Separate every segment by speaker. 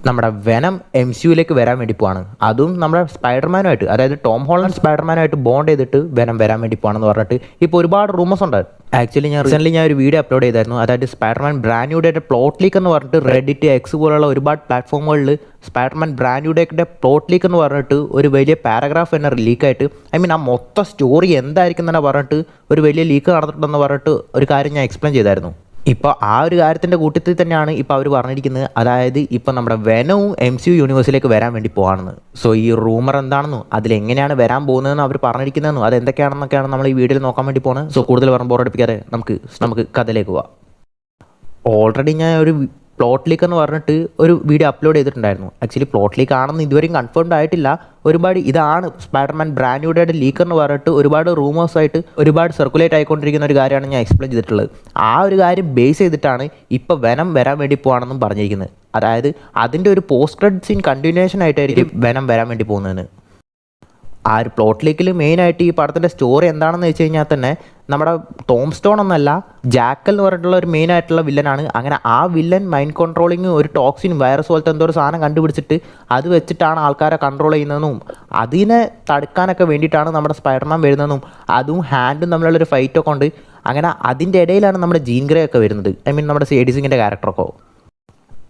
Speaker 1: നമ്മുടെ വെനം MCUയിലേക്ക് വരാൻ വേണ്ടി പോവാണ്. അതും നമ്മുടെ സ്പൈഡർമാനുമായിട്ട്, അതായത് ടോം ഹോളണ്ട് സ്പൈഡർമാനുമായിട്ട് ബോണ്ട് ചെയ്തിട്ട് വെനം വരാൻ വേണ്ടി പോവാണെന്ന് പറഞ്ഞിട്ട് ഇപ്പോൾ ഒരുപാട് റൂമേഴ്സ് ഉണ്ട്. ആക്ച്വലി ഞാൻ ഒരു വീഡിയോ അപ്ലോഡ് ചെയ്തായിരുന്നു. അതായത് സ്പൈഡർമാൻ ബ്രാൻഡ് ന്യൂ ഡേയുടെ പ്ലോട്ട് ലീക്ക് എന്ന് പറഞ്ഞിട്ട് റെഡിറ്റ്, എക്സ് പോലുള്ള ഒരുപാട് പ്ലാറ്റ്ഫോമുകളിൽ സ്പൈഡർമാൻ ബ്രാൻഡ് ന്യൂ ഡേയുടെ പ്ലോട്ട് ലീക്ക് എന്ന് പറഞ്ഞിട്ട് ഒരു വലിയ പാരഗ്രാഫ് തന്നെ ലീക്കായിട്ട്, ആ മൊത്തം സ്റ്റോറി എന്തായിരിക്കും തന്നെ പറഞ്ഞിട്ട് ഒരു വലിയ ലീക്ക് നടന്നിട്ടുണ്ടെന്ന് പറഞ്ഞിട്ട് ഒരു കാര്യം ഞാൻ എക്സ്പ്ലെയിൻ ചെയ്തായിരുന്നു. ഇപ്പോൾ ആ ഒരു കാര്യത്തിൻ്റെ കൂട്ടത്തിൽ തന്നെയാണ് ഇപ്പോൾ അവർ പറഞ്ഞിരിക്കുന്നത്. അതായത് ഇപ്പോൾ നമ്മുടെ വെനവും MCU യൂണിവേഴ്സിലേക്ക് വരാൻ വേണ്ടി പോകാണെന്ന്. സോ ഈ റൂമർ എന്താണെന്നും അതിലെങ്ങനെയാണ് വരാൻ പോകുന്നതെന്ന് അവർ പറഞ്ഞിരിക്കുന്നതെന്നും അതെന്തൊക്കെയാണെന്നൊക്കെയാണ് നമ്മൾ ഈ വീഡിയോയിൽ നോക്കാൻ വേണ്ടി പോകുന്നത്. സോ കൂടുതൽ ബോറടിപ്പിക്കാതെ നമുക്ക് കഥയിലേക്ക് പോവാം. ഓൾറെഡി ഞാൻ ഒരു പ്ലോട്ട് ലീക്ക് എന്ന് പറഞ്ഞിട്ട് ഒരു വീഡിയോ അപ്ലോഡ് ചെയ്തിട്ടുണ്ടായിരുന്നു. ആക്ച്വലി പ്ലോട്ട് ലീക്ക് ആണെന്ന് ഇതുവരെയും കൺഫേംഡ് ആയിട്ടില്ല. ഒരുപാട് ഇതാണ് സ്പൈഡർമാൻ ബ്രാൻഡ് ന്യൂ ഡേയുടെ ലീക്ക് എന്ന് പറഞ്ഞിട്ട് ഒരുപാട് റൂമേഴ്സായിട്ട് ഒരുപാട് സർക്കുലേറ്റ് ആയിക്കൊണ്ടിരിക്കുന്ന ഒരു കാര്യമാണ് ഞാൻ എക്സ്പ്ലെയിൻ ചെയ്തിട്ടുള്ളത്. ആ ഒരു കാര്യം ബേസ് ചെയ്തിട്ടാണ് ഇപ്പോൾ വെനം വരാൻ വേണ്ടി പോവാണെന്നും പറഞ്ഞിരിക്കുന്നത്. അതായത് അതിൻ്റെ ഒരു പോസ്റ്റ് ക്രെഡിറ്റ് സീൻ കണ്ടിന്യൂഷൻ ആയിട്ടായിരിക്കും വെനം വരാൻ വേണ്ടി പോകുന്നതെന്ന്. ആ ഒരു പ്ലോട്ട് ലീക്കിൽ മെയിനായിട്ട് ഈ പടത്തിൻ്റെ സ്റ്റോറി എന്താണെന്ന് വെച്ച് കഴിഞ്ഞാൽ തന്നെ നമ്മുടെ ടോം സ്റ്റോൺ എന്നല്ല, ജാക്കൽ എന്ന് പറഞ്ഞിട്ടുള്ള ഒരു മെയിനായിട്ടുള്ള വില്ലനാണ്. അങ്ങനെ ആ വില്ലൻ മൈൻഡ് കൺട്രോളിങ് ഒരു ടോക്സിൻ വൈറസ് പോലത്തെ എന്തോ ഒരു സാധനം കണ്ടുപിടിച്ചിട്ട് അത് വെച്ചിട്ടാണ് ആൾക്കാരെ കൺട്രോൾ ചെയ്യുന്നതെന്നും അതിനെ തടുക്കാനൊക്കെ വേണ്ടിയിട്ടാണ് നമ്മുടെ സ്പൈഡർമാൻ വരുന്നതെന്നും അതും ഹാൻഡും തമ്മിലുള്ളൊരു ഫൈറ്റൊക്കെ ഉണ്ട്. അങ്ങനെ അതിൻ്റെ ഇടയിലാണ് നമ്മുടെ ജീൻ ഗ്രേ ഒക്കെ വരുന്നത്. നമ്മുടെ സേഡി സിങ്ങിൻ്റെ ക്യാരക്ടറൊക്കെ.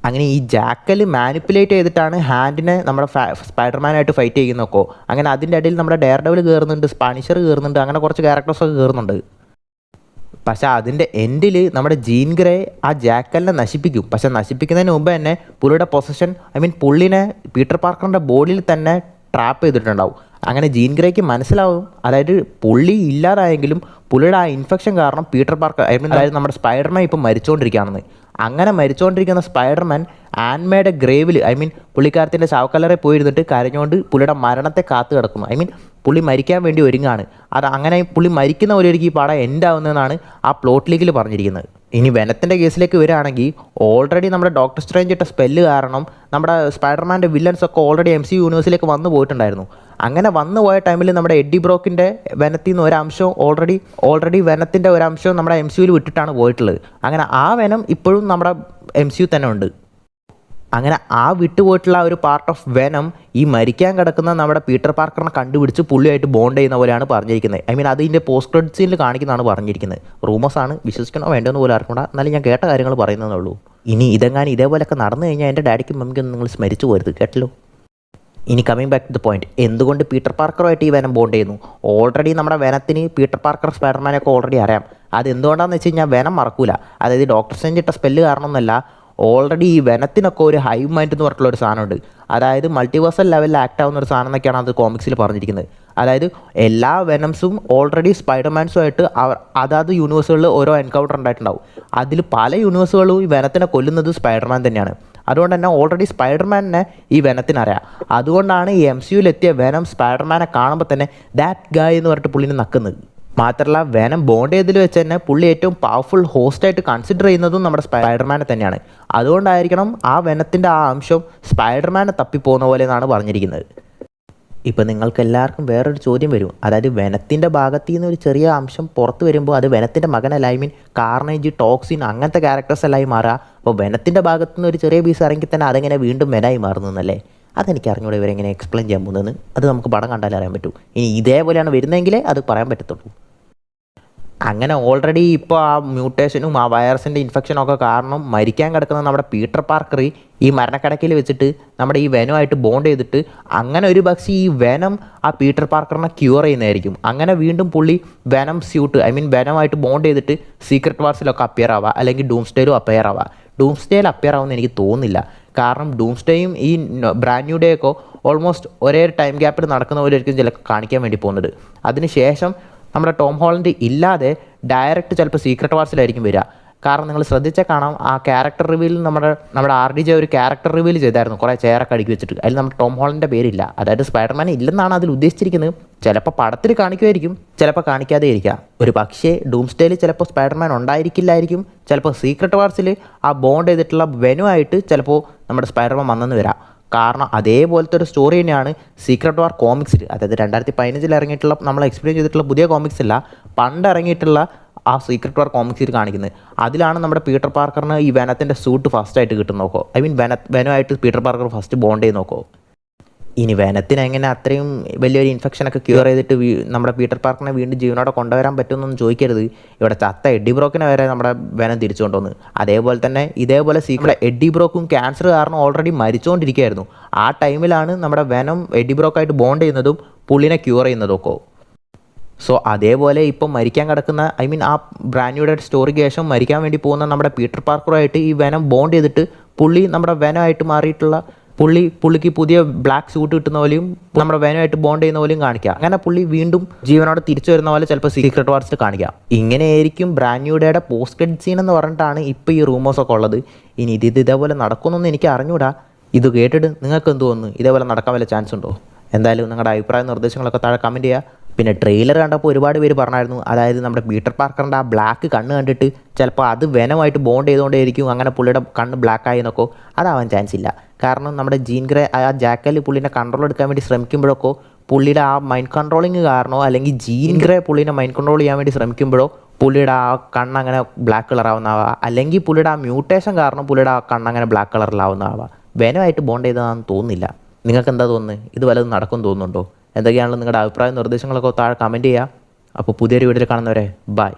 Speaker 1: അങ്ങനെ ഈ ജാക്കൽ മാനിപ്പുലേറ്റ് ചെയ്തിട്ടാണ് ഹാൻഡിനെ നമ്മുടെ സ്പൈഡർമാനായിട്ട് ഫൈറ്റ് ചെയ്യുന്നൊക്കെ. അങ്ങനെ അതിൻ്റെ ഇടയിൽ നമ്മുടെ ഡെയർ ഡെവിൽ കയറുന്നുണ്ട്, സ്പാനിഷർ കയറുന്നുണ്ട്, അങ്ങനെ കുറച്ച് ക്യാരക്ടേഴ്സൊക്കെ കയറുന്നുണ്ട്. പക്ഷേ അതിൻ്റെ എൻഡിൽ നമ്മുടെ ജീൻ ഗ്രേ ആ ജാക്കലിനെ നശിപ്പിക്കും. പക്ഷേ നശിപ്പിക്കുന്നതിന് മുമ്പ് തന്നെ പുള്ളിയുടെ പൊസഷൻ, പുള്ളിനെ പീറ്റർ പാർക്കറിൻ്റെ ബോഡിയിൽ തന്നെ ട്രാപ്പ് ചെയ്തിട്ടുണ്ടാവും. അങ്ങനെ ജീൻ ഗ്രേക്ക് മനസ്സിലാവും, അതായത് പുള്ളി ഇല്ലാതായെങ്കിലും പുള്ളിയുടെ ആ ഇൻഫെക്ഷൻ കാരണം പീറ്റർ പാർക്കർ, അതായത് നമ്മുടെ സ്പൈഡർമാൻ ഇപ്പം മരിച്ചുകൊണ്ടിരിക്കുകയാണെന്ന്. അങ്ങനെ മരിച്ചുകൊണ്ടിരിക്കുന്ന സ്പൈഡർമാൻ ആൻമയുടെ ഗ്രേവിൽ, പുള്ളിക്കാരത്തിൻ്റെ ശവക്കല്ലറയിൽ പോയിരുന്നിട്ട് കരഞ്ഞുകൊണ്ട് പുള്ളിയുടെ മരണത്തെ കാത്തു കിടക്കുന്നു. പുള്ളി മരിക്കാൻ വേണ്ടി ഒരുങ്ങാണ്. അങ്ങനെ പുള്ളി മരിക്കുന്ന പോലെ ഒരു ഈ പടം എൻഡ് ആവുന്നതെന്നാണ് ആ പ്ലോട്ട് ലീക്കിൽ പറഞ്ഞിരിക്കുന്നത്. ഇനി വെനത്തിൻ്റെ കേസിലേക്ക് വരികയാണെങ്കിൽ ഓൾറെഡി നമ്മുടെ ഡോക്ടർ സ്ട്രേഞ്ച് ഇട്ട സ്പെല്ല് കാരണം നമ്മുടെ സ്പൈഡർമാൻ്റെ വില്ലൻസൊക്കെ ഓൾറെഡി MCU യൂണിവേഴ്സിലേക്ക് വന്നു പോയിട്ടുണ്ടായിരുന്നു. അങ്ങനെ വന്നു പോയ ടൈമിൽ നമ്മുടെ എഡ്ഡി ബ്രോക്കിൻ്റെ വെനത്തിൽ നിന്ന് ഒരംശം ഓൾറെഡി വെനത്തിൻ്റെ ഒരംശം നമ്മുടെ MCUയിൽ വിട്ടിട്ടാണ് പോയിട്ടുള്ളത്. അങ്ങനെ ആ വെനം ഇപ്പോഴും നമ്മുടെ MCU തന്നെ ഉണ്ട്. അങ്ങനെ ആ വിട്ടുപോയിട്ടുള്ള ഒരു പാർട്ട് ഓഫ് വെനം ഈ മരിക്കാൻ കിടക്കുന്ന നമ്മുടെ പീറ്റർ പാർക്കറിനെ കണ്ടുപിടിച്ച് പുള്ളിയായിട്ട് ബോണ്ട് ചെയ്യുന്ന പോലെയാണ് പറഞ്ഞിരിക്കുന്നത്. അതിൻ്റെ പോസ്റ്റ് ക്രെഡിറ്റ് സീനിൽ കാണിക്കുന്നതാണ് പറഞ്ഞിരിക്കുന്നത്. റൂമേഴ്സാണ്, വിശ്വസിക്കണോ വേണ്ടതെന്ന് പോലും അറിഞ്ഞൂടാ. എന്നാലും ഞാൻ കേട്ട കാര്യങ്ങൾ പറയുന്നതേ ഉള്ളൂ. ഇനി ഇതെങ്ങാനും ഇതേപോലെയൊക്കെ നടന്നു കഴിഞ്ഞാൽ എൻ്റെ ഡാഡിക്കും മമ്മിക്കൊന്നും നിങ്ങൾ സ്മരിച്ചു പോരുത്, കേട്ടല്ലോ. ഇനി coming back to the point, എന്തുകൊണ്ട് പീറ്റർ പാർക്കറുമായിട്ട് ഈ വെനം ബോണ്ട് ചെയ്യുന്നു? ഓൾറെഡി നമ്മുടെ വെനത്തിന് പീറ്റർ പാർക്കർ സ്പൈഡർമാനൊക്കെ ഓൾറെഡി അറിയാം. അത് എന്തുകൊണ്ടാണെന്ന് വെച്ച് കഴിഞ്ഞാൽ വെനം മറക്കൂല. അതായത് ഡോക്ടർ സ്ട്രേഞ്ച് ഇട്ട സ്പെല്ല് കാരണമൊന്നുമല്ല, ഓൾറെഡി ഈ വെനത്തിനൊക്കെ ഒരു ഹൈവ് മൈൻഡ് എന്ന് പറഞ്ഞിട്ടുള്ള ഒരു സാധനമുണ്ട്. അതായത് മൾട്ടിവേഴ്സൽ ലെവലിൽ ആക്ട് ആവുന്ന ഒരു സാധനം എന്നൊക്കെയാണ് അത് കോമിക്സിൽ പറഞ്ഞിരിക്കുന്നത്. അതായത് എല്ലാ വെനംസും ഓൾറെഡി സ്പൈഡർമാൻസുമായിട്ട് അതാത് യൂണിവേഴ്സുകളിൽ ഓരോ എൻകൗണ്ടർ ഉണ്ടായിട്ടുണ്ടാവും. അതിൽ പല യൂണിവേഴ്സുകളും ഈ വെനത്തിനെ കൊല്ലുന്നത് സ്പൈഡർമാൻ തന്നെയാണ്. അതുകൊണ്ട് തന്നെ ഓൾറെഡി സ്പൈഡർമാനെ ഈ വെനത്തിനറിയാം. അതുകൊണ്ടാണ് ഈ MCUയിലെത്തിയ വെനം സ്പൈഡർമാനെ കാണുമ്പോൾ തന്നെ ദാറ്റ് ഗായ് എന്ന് പറഞ്ഞിട്ട് പുള്ളിനെ നക്കുന്നത്. മാത്രമല്ല വെനം ബോണ്ട് ചെയ്തതിൽ വെച്ച് തന്നെ പുള്ളി ഏറ്റവും പവർഫുൾ ഹോസ്റ്റായിട്ട് കൺസിഡർ ചെയ്യുന്നതും നമ്മുടെ സ്പൈഡർമാനെ തന്നെയാണ്. അതുകൊണ്ടായിരിക്കണം ആ വെനത്തിൻ്റെ ആ അംശം സ്പൈഡർമാനെ തപ്പിപ്പോകുന്ന പോലെ എന്നാണ് പറഞ്ഞിരിക്കുന്നത്. ഇപ്പം നിങ്ങൾക്ക് എല്ലാവർക്കും വേറൊരു ചോദ്യം വരും. അതായത് വെനത്തിൻ്റെ ഭാഗത്തു നിന്ന് ഒരു ചെറിയ അംശം പുറത്ത് വരുമ്പോൾ അത് വെനത്തിൻ്റെ മകനല്ല, കാർണേജ്, ടോക്സിൻ അങ്ങനത്തെ ക്യാരക്ടേഴ്സ് എല്ലായി മാറുക. അപ്പോൾ വെനത്തിൻ്റെ ഭാഗത്തു നിന്ന് ഒരു ചെറിയ പീസ് ഇറങ്ങി തന്നെ അതെങ്ങനെ വീണ്ടും വെനായി മാറുന്നല്ലേ? അതെനിക്ക് അറിഞ്ഞൂടെ ഇവരെങ്ങനെ എക്സ്പ്ലെയിൻ ചെയ്യാൻ പോകുന്നതെന്ന്. അത് നമുക്ക് പടം കണ്ടാലേ അറിയാൻ പറ്റൂ. ഇനി ഇതേപോലെയാണ് വരുന്നതെങ്കിലേ അത് പറയാൻ പറ്റത്തുള്ളൂ. അങ്ങനെ ഓൾറെഡി ഇപ്പോൾ ആ മ്യൂട്ടേഷനും ആ വൈറസിൻ്റെ ഇൻഫെക്ഷനൊക്കെ കാരണം മരിക്കാൻ കിടക്കുന്ന നമ്മുടെ പീറ്റർ പാർക്കർ ഈ മരണക്കിടക്കയിൽ വെച്ചിട്ട് നമ്മുടെ ഈ വെനുമായിട്ട് ബോണ്ട് ചെയ്തിട്ട് അങ്ങനെ ഒരു പക്ഷേ ഈ വെനം ആ പീറ്റർ പാർക്കറിനെ ക്യൂർ ചെയ്യുന്നതായിരിക്കും. അങ്ങനെ വീണ്ടും പുള്ളി വെനം സ്യൂട്ട്, വെനമായിട്ട് ബോണ്ട് ചെയ്തിട്ട് സീക്രട്ട് വാർസിലൊക്കെ അപ്പിയർ ആവുക, അല്ലെങ്കിൽ ഡൂംസ്ഡേയിലും അപ്പിയർ ആവുക. ഡൂംസ്ഡേയിൽ അപ്പിയർ ആവുമെന്ന് എനിക്ക് തോന്നുന്നില്ല. കാരണം ഡൂംസ്ഡേയും ഈ ബ്രാൻഡ് ന്യൂ ഡേ ഒക്കെ ഓൾമോസ്റ്റ് ഒരേ ടൈം ഗ്യാപ്പിൽ നടക്കുന്ന പോലെ ആയിരിക്കും ചിലപ്പോൾ കാണിക്കാൻ വേണ്ടി പോകുന്നത്. അതിനുശേഷം നമ്മുടെ ടോം ഹോളണ്ട് ഇല്ലാതെ ഡയറക്റ്റ് ചിലപ്പോൾ സീക്രട്ട് വാർസിലായിരിക്കും വരിക. കാരണം നിങ്ങൾ ശ്രദ്ധിച്ചാൽ കാണാം, ആ ക്യാരക്ടർ റിവീൽ നമ്മുടെ RDJ ഒരു ക്യാരക്ടർ റിവീൽ ചെയ്തായിരുന്നു, കുറേ ചെയറൊക്കെ അടുക്കി വെച്ചിട്ട്. അതിൽ നമ്മുടെ ടോം ഹോളണ്ടിൻ്റെ പേരില്ല. അതായത് സ്പൈഡർമാൻ ഇല്ലെന്നാണ് അതിൽ ഉദ്ദേശിച്ചിരിക്കുന്നത്. ചിലപ്പോൾ പടത്തിൽ കാണിക്കുമായിരിക്കും, ചിലപ്പോൾ കാണിക്കാതെ ഇരിക്കാം. ഒരു പക്ഷേ ഡൂംസ്ഡേയിൽ ചിലപ്പോൾ സ്പൈഡർമാൻ ഉണ്ടായിരിക്കില്ലായിരിക്കും. ചിലപ്പോൾ സീക്രട്ട് വാർസിൽ ആ ബോണ്ട് ചെയ്തിട്ടുള്ള വെനുമായിട്ട് ചിലപ്പോൾ നമ്മുടെ സ്പൈഡർമാൻ വന്നെന്ന് വരാം. കാരണം അതേപോലത്തെ ഒരു സ്റ്റോറി തന്നെയാണ് സീക്രട്ട് വാർ കോമിക്സിൽ. അതായത് 2015 ഇറങ്ങിയിട്ടുള്ള നമ്മൾ എക്സ്പീരിയൻസ് ചെയ്തിട്ടുള്ള പുതിയ കോമിക്സ് അല്ല, പണ്ട് ഇറങ്ങിയിട്ടുള്ള ആ സീക്രട്ട് വാർ കോമിക്സിൽ കാണിക്കുന്നത്. അതിലാണ് നമ്മുടെ പീറ്റർ പാർക്കറിന് ഈ വെനത്തിൻ്റെ സൂട്ട് ഫസ്റ്റായിട്ട് കിട്ടും നോക്കോ. ഐ മീൻ വെനമായിട്ട് പീറ്റർ പാർക്കർ ഫസ്റ്റ് ബോണ്ട് ചെയ്ത് നോക്കോ. ഇനി വെനത്തിന് എങ്ങനെ അത്രയും വലിയൊരു ഇൻഫെക്ഷനൊക്കെ ക്യൂർ ചെയ്തിട്ട് നമ്മുടെ പീറ്റർ പാർക്കറിനെ വീണ്ടും ജീവനോടെ കൊണ്ടുവരാൻ പറ്റുമെന്നൊന്നും ചോദിക്കരുത്. ഇവിടെ ചത്ത എഡ്ഡി ബ്രോക്കിനെ വരെ നമ്മുടെ വെനം തിരിച്ചു കൊണ്ടുവന്ന്. അതേപോലെ തന്നെ ഇതേപോലെ സീക്രട്ട് എഡ്ഡി ബ്രോക്കും ക്യാൻസർ കാരണം ഓൾറെഡി മരിച്ചുകൊണ്ടിരിക്കുകയായിരുന്നു. ആ ടൈമിലാണ് നമ്മുടെ വെനം എഡ്ഡി ബ്രോക്കായിട്ട് ബോണ്ട് ചെയ്യുന്നതും പുള്ളിനെ ക്യൂർ ചെയ്യുന്നതൊക്കെ. സോ അതേപോലെ ഇപ്പം മരിക്കാൻ കിടക്കുന്ന ഐ മീൻ ആ ബ്രാൻഡ് ന്യൂ സ്റ്റോറിക്ക് ശേഷം മരിക്കാൻ വേണ്ടി പോകുന്ന നമ്മുടെ പീറ്റർ പാർക്കറുമായിട്ട് ഈ വെനം ബോണ്ട് ചെയ്തിട്ട് പുള്ളി നമ്മുടെ വെനമായിട്ട് മാറിയിട്ടുള്ള പുള്ളിക്ക് പുതിയ ബ്ലാക്ക് സ്യൂട്ട് കിട്ടുന്ന പോലെയും നമ്മുടെ വെനമായിട്ട് ബോണ്ട് ചെയ്യുന്ന പോലെയും കാണിക്കുക. അങ്ങനെ പുള്ളി വീണ്ടും ജീവനോടെ തിരിച്ചു വരുന്ന പോലെ ചിലപ്പോൾ സീക്രട്ട് വാർസിൽ കാണിക്കാം. ഇങ്ങനെയായിരിക്കും ബ്രാൻഡ് ന്യൂ ഡേയുടെ പോസ്റ്റ് ക്രെഡിറ്റ് സീൻ എന്ന് പറഞ്ഞിട്ടാണ് ഇപ്പോൾ ഈ റൂമേഴ്സൊക്കെ ഉള്ളത്. ഇനി ഇതേപോലെ നടക്കുമെന്നൊന്നും എനിക്ക് അറിഞ്ഞൂടാ. ഇത് കേട്ടിട്ട് നിങ്ങൾക്ക് എന്ത് തോന്നുന്നു? ഇതേപോലെ നടക്കാൻ വല്ല ചാൻസ് ഉണ്ടോ? എന്തായാലും നിങ്ങളുടെ അഭിപ്രായ നിർദ്ദേശങ്ങളൊക്കെ താഴെ കമൻറ്റ് ചെയ്യുക. പിന്നെ ട്രെയിലർ കണ്ടപ്പോൾ ഒരുപാട് പേര് പറഞ്ഞായിരുന്നു, അതായത് നമ്മുടെ പീറ്റർ പാർക്കറിൻ്റെ ആ ബ്ലാക്ക് കണ്ണ് കണ്ടിട്ട് ചിലപ്പോൾ അത് വെനമായിട്ട് ബോണ്ട് ചെയ്തുകൊണ്ടേയിരിക്കും, അങ്ങനെ പുള്ളിയുടെ കണ്ണ് ബ്ലാക്ക് ആയി എന്നൊക്കെ. അതാവാൻ ചാൻസ് ഇല്ല. കാരണം നമ്മുടെ ജീൻ ഗ്രേ ആ ജാക്കൽ പുള്ളിനെ കൺട്രോൾ എടുക്കാൻ വേണ്ടി ശ്രമിക്കുമ്പോഴൊക്കെ പുള്ളിയുടെ ആ മൈൻഡ് കൺട്രോളിങ് കാരണമോ അല്ലെങ്കിൽ ജീൻ ഗ്രേ പുള്ളിനെ മൈൻഡ് കൺട്രോൾ ചെയ്യാൻ വേണ്ടി ശ്രമിക്കുമ്പോഴോ പുള്ളിയുടെ ആ കണ്ണ് അങ്ങനെ ബ്ലാക്ക് കളറാവുന്നതാവാം. അല്ലെങ്കിൽ പുള്ളിയുടെ ആ മ്യൂട്ടേഷൻ കാരണം പുള്ളിയുടെ ആ കണ്ണ് അങ്ങനെ ബ്ലാക്ക് കളറിലാവുന്നതാവാം. വെനമായിട്ട് ബോണ്ട് ചെയ്തതാണെന്ന് തോന്നുന്നില്ല. നിങ്ങൾക്ക് എന്താ തോന്നുന്നത്? ഇത് വല്ലതും നടക്കും തോന്നുന്നുണ്ടോ? എന്തൊക്കെയാണല്ലോ നിങ്ങളുടെ അഭിപ്രായ നിർദ്ദേശങ്ങളൊക്കെ താഴെ കമൻറ്റ് ചെയ്യുക. അപ്പോൾ പുതിയൊരു വീഡിയോയിൽ കാണുന്നവരെ ബൈ.